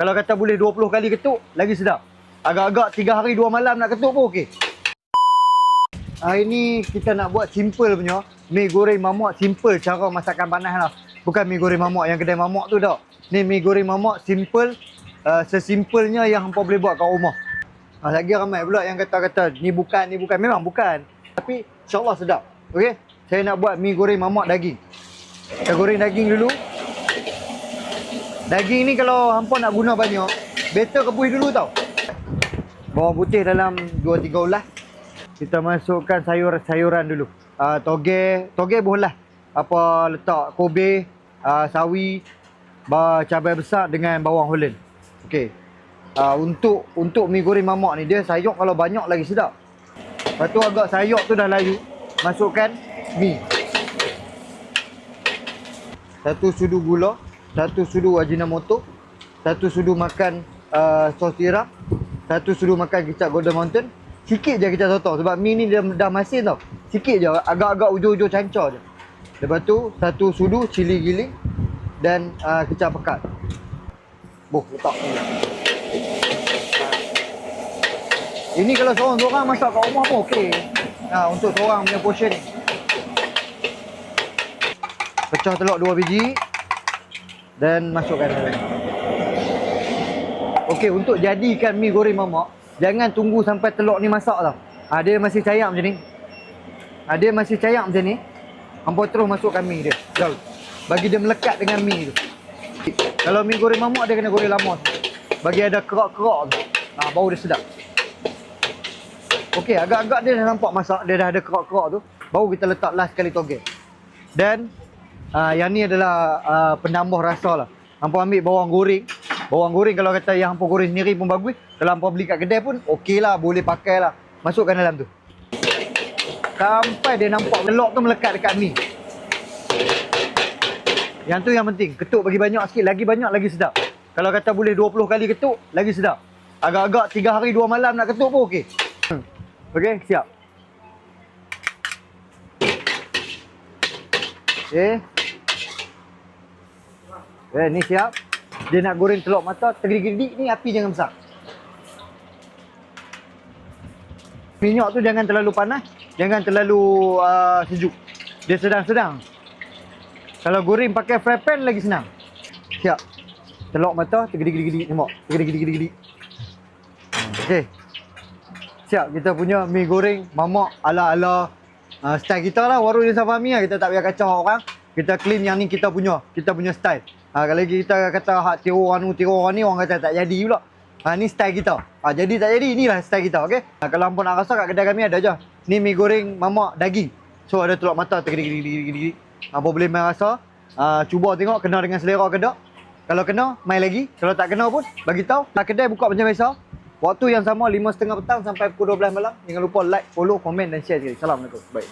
Kalau kata boleh 20 kali ketuk, lagi sedap. Agak-agak 3 hari 2 malam nak ketuk pun okey. Hari ni kita nak buat simple punya mi goreng mamak, simple cara masakan panas lah. Bukan mi goreng mamak yang kedai mamak tu tak. Ni mi goreng mamak simple, sesimpelnya yang hampa boleh buat kat rumah. Lagi ramai pula yang kata-kata ni bukan. Memang bukan. Tapi insyaAllah sedap. Okey. Saya nak buat mi goreng mamak daging. Kita goreng daging dulu. Daging ni kalau hampa nak guna banyak, better rebus dulu tau. Bawang putih dalam 2-3 ulas. Kita masukkan sayur-sayuran dulu. Toge boleh. Apa letak kobe, sawi, cabai besar dengan bawang holland. Okey. Untuk mi goreng mamak ni dia sayur kalau banyak lagi sedap. Lepas tu agak sayur tu dah layu, masukkan mi. 1 sudu gula, 1 sudu ajinomoto, 1 sudu makan sos tiram, 1 sudu makan kicap Golden Mountain. Sikit je kita sotong sebab mi ni dia dah masin tau. Sikit je, agak-agak ujung-ujung cancur je. Lepas tu 1 sudu cili giling dan kicap pekat. Letak ni. Ini kalau seorang-seorang masak kat rumah pun okey. Untuk seorang punya portion ni. Pecah telur 2 biji dan masukkan dalam. Okey, untuk jadikan mi goreng mamak, jangan tunggu sampai telur ni masak tau. Dia masih cayak macam ni. Dia masih cayak macam ni. Hampa terus masukkan mi dia. Jom. Bagi dia melekat dengan mi tu. Kalau mi goreng mamak dia kena goreng lama. Bagi ada kerak-kerak tu. Baru dia sedap. Okey, agak-agak dia dah nampak masak, dia dah ada kerak-kerak tu. Baru kita letak last sekali toge. Dan yang ni adalah penambah rasa lah. Hampa ambil bawang goreng. Bawang goreng kalau kata yang hampa goreng sendiri pun bagus. Kalau hampa beli kat kedai pun okey lah, boleh pakai lah. Masukkan dalam tu. Sampai dia nampak telur tu melekat dekat mi. Yang tu yang penting. Ketuk bagi banyak sikit. Lagi banyak lagi sedap. Kalau kata boleh 20 kali ketuk, lagi sedap. Agak-agak 3 hari 2 malam nak ketuk pun okey. Okey, siap. Okey. Ni siap. Dia nak goreng telur mata, tergedik-gedik ni api jangan besar. Minyak tu jangan terlalu panas, jangan terlalu sejuk. Dia sedang-sedang. Kalau goreng pakai fry pan lagi senang. Siap. Telur mata tergedik-gedik, nampak? Tergedik-gedik. Okey. Siap kita punya mi goreng mamak ala-ala style kita lah, warung Desa Fahmi lah. Kita tak payah kacau orang. Kita clean yang ni kita punya style. Kalau kita kata hak tiru orang ni, orang kata tak jadi pula. Ni style kita. Jadi tak jadi, inilah style kita, okey. Kalau hampa nak rasa kat kedai kami ada je. Ni mi goreng mamak daging. So ada telur mata tergedik-gedik. Hampa boleh main rasa. Cuba tengok kena dengan selera ke tak. Kalau kena, main lagi. Kalau tak kena pun, bagi tahu. Kedai buka macam biasa. Waktu yang sama 5.30 petang sampai pukul 12 malam. Jangan lupa like, follow, komen dan share sekali. Assalamualaikum. Baik.